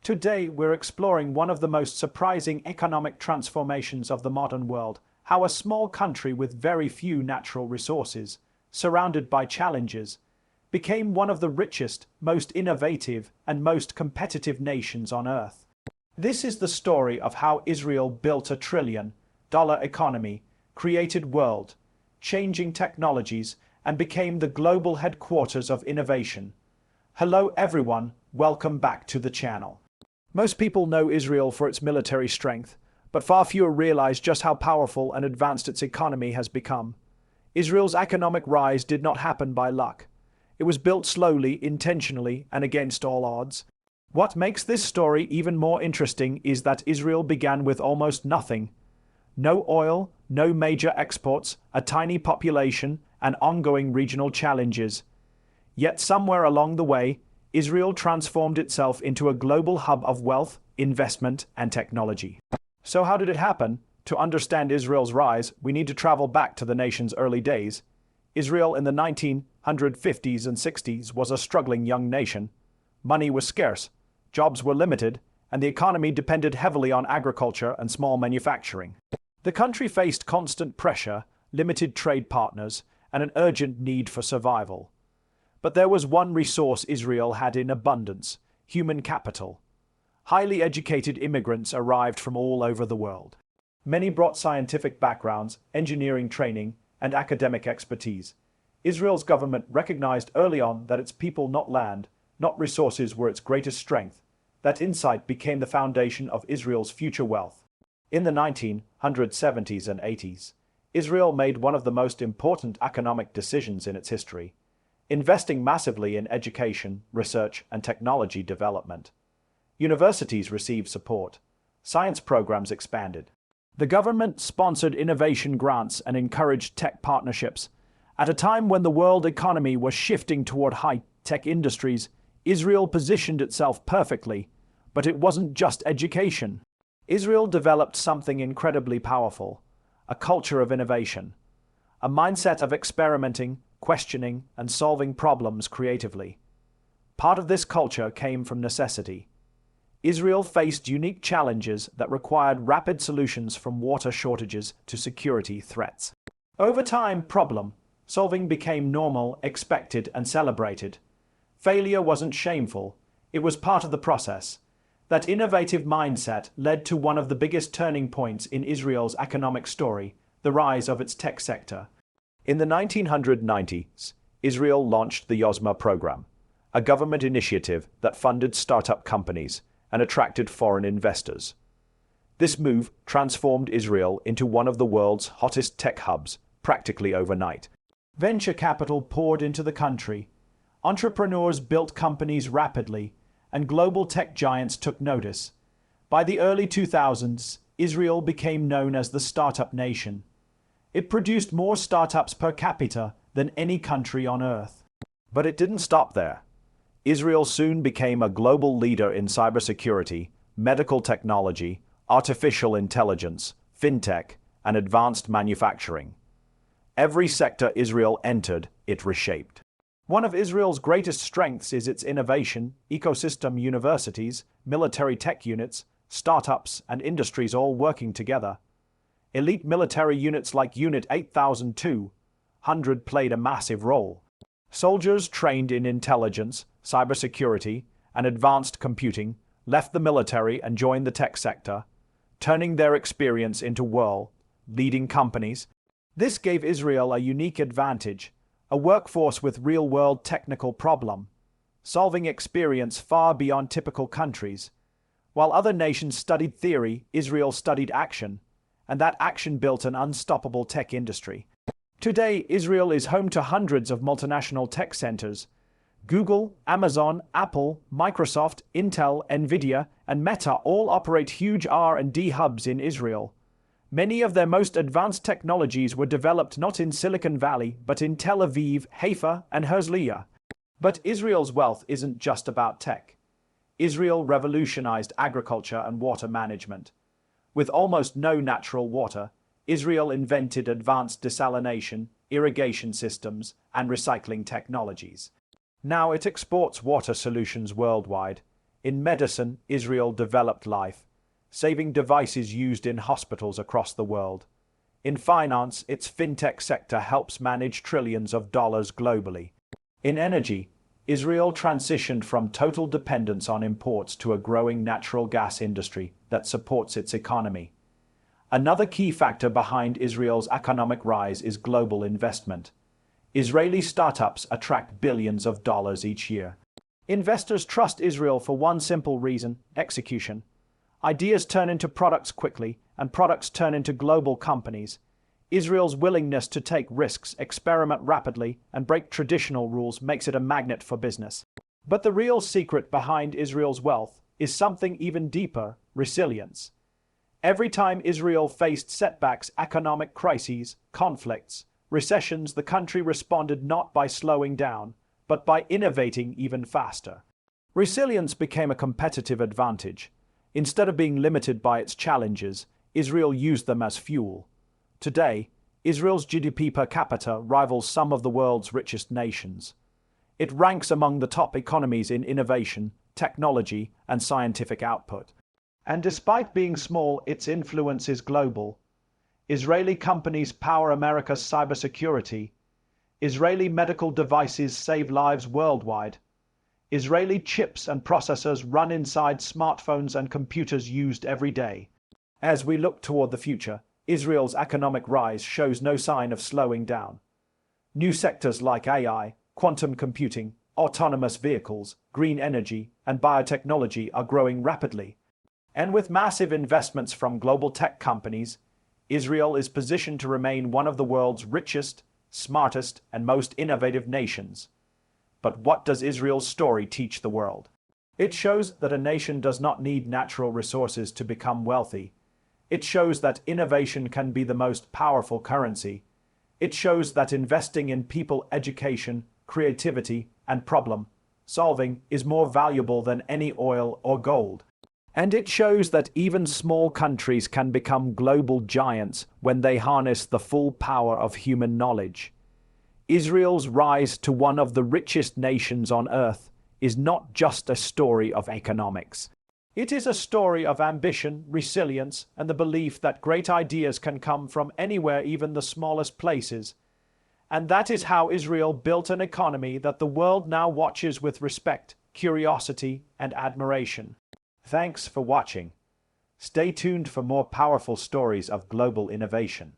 Today, we're exploring one of the most surprising economic transformations of the modern world, how a small country with very few natural resources, surrounded by challenges, became one of the richest, most innovative, and most competitive nations on Earth. This is the story of how Israel built a trillion-dollar economy, created world-changing technologies, and became the global headquarters of innovation. Hello everyone, welcome back to the channel. Most people know Israel for its military strength, but far fewer realize just how powerful and advanced its economy has become. Israel's economic rise did not happen by luck. It was built slowly, intentionally, and against all odds. What makes this story even more interesting is that Israel began with almost nothing. No oil, no major exports, a tiny population, and ongoing regional challenges. Yet somewhere along the way, Israel transformed itself into a global hub of wealth, investment, and technology. So how did it happen? To understand Israel's rise, we need to travel back to the nation's early days. Israel in the 1950s and 60s was a struggling young nation. Money was scarce, jobs were limited, and the economy depended heavily on agriculture and small manufacturing. The country faced constant pressure, limited trade partners, and an urgent need for survival. But there was one resource Israel had in abundance: human capital. Highly educated immigrants arrived from all over the world. Many brought scientific backgrounds, engineering training, and academic expertise. Israel's government recognized early on that its people, not land, not resources, were its greatest strength. That insight became the foundation of Israel's future wealth. In the 1970s and 80s, Israel made one of the most important economic decisions in its history, investing massively in education, research, and technology development. Universities received support. Science programs expanded. The government sponsored innovation grants and encouraged tech partnerships. At a time when the world economy was shifting toward high-tech industries, Israel positioned itself perfectly. But it wasn't just education. Israel developed something incredibly powerful: a culture of innovation, a mindset of experimenting, questioning, and solving problems creatively. Part of this culture came from necessity. Israel faced unique challenges that required rapid solutions, from water shortages to security threats. Over time, problem-solving became normal, expected, and celebrated. Failure wasn't shameful, it was part of the process. That innovative mindset led to one of the biggest turning points in Israel's economic story: the rise of its tech sector. In the 1990s, Israel launched the Yozma program, a government initiative that funded startup companies and attracted foreign investors. This move transformed Israel into one of the world's hottest tech hubs practically overnight. Venture capital poured into the country. Entrepreneurs built companies rapidly, and global tech giants took notice. By the early 2000s, Israel became known as the startup nation. It produced more startups per capita than any country on Earth. But it didn't stop there. Israel soon became a global leader in cybersecurity, medical technology, artificial intelligence, fintech, and advanced manufacturing. Every sector Israel entered, it reshaped. One of Israel's greatest strengths is its innovation ecosystem: universities, military tech units, startups, and industries all working together. Elite military units like Unit 8200 played a massive role. Soldiers trained in intelligence, cybersecurity, and advanced computing left the military and joined the tech sector, turning their experience into world-leading companies. This gave Israel a unique advantage: a workforce with real-world technical problem-solving experience far beyond typical countries. While other nations studied theory, Israel studied action, and that action built an unstoppable tech industry. Today, Israel is home to hundreds of multinational tech centers. Google, Amazon, Apple, Microsoft, Intel, Nvidia, and Meta all operate huge R&D hubs in Israel. Many of their most advanced technologies were developed not in Silicon Valley, but in Tel Aviv, Haifa, and Herzliya. But Israel's wealth isn't just about tech. Israel revolutionized agriculture and water management. With almost no natural water, Israel invented advanced desalination, irrigation systems, and recycling technologies. Now it exports water solutions worldwide. In medicine, Israel developed life, saving devices used in hospitals across the world. In finance, its fintech sector helps manage trillions of dollars globally. In energy, Israel transitioned from total dependence on imports to a growing natural gas industry that supports its economy. Another key factor behind Israel's economic rise is global investment. Israeli startups attract billions of dollars each year. Investors trust Israel for one simple reason: execution. Ideas turn into products quickly, and products turn into global companies. Israel's willingness to take risks, experiment rapidly, and break traditional rules makes it a magnet for business. But the real secret behind Israel's wealth is something even deeper: resilience. Every time Israel faced setbacks, economic crises, conflicts, recessions, the country responded not by slowing down, but by innovating even faster. Resilience became a competitive advantage. Instead of being limited by its challenges, Israel used them as fuel. Today, Israel's GDP per capita rivals some of the world's richest nations. It ranks among the top economies in innovation, technology, and scientific output. And despite being small, its influence is global. Israeli companies power America's cybersecurity. Israeli medical devices save lives worldwide. Israeli chips and processors run inside smartphones and computers used every day. As we look toward the future, Israel's economic rise shows no sign of slowing down. New sectors like AI, quantum computing, autonomous vehicles, green energy, and biotechnology are growing rapidly. And with massive investments from global tech companies, Israel is positioned to remain one of the world's richest, smartest, and most innovative nations. But what does Israel's story teach the world? It shows that a nation does not need natural resources to become wealthy. It shows that innovation can be the most powerful currency. It shows that investing in people, education, creativity, and problem solving is more valuable than any oil or gold. And it shows that even small countries can become global giants when they harness the full power of human knowledge. Israel's rise to one of the richest nations on earth is not just a story of economics. It is a story of ambition, resilience, and the belief that great ideas can come from anywhere, even the smallest places. And that is how Israel built an economy that the world now watches with respect, curiosity, and admiration. Thanks for watching. Stay tuned for more powerful stories of global innovation.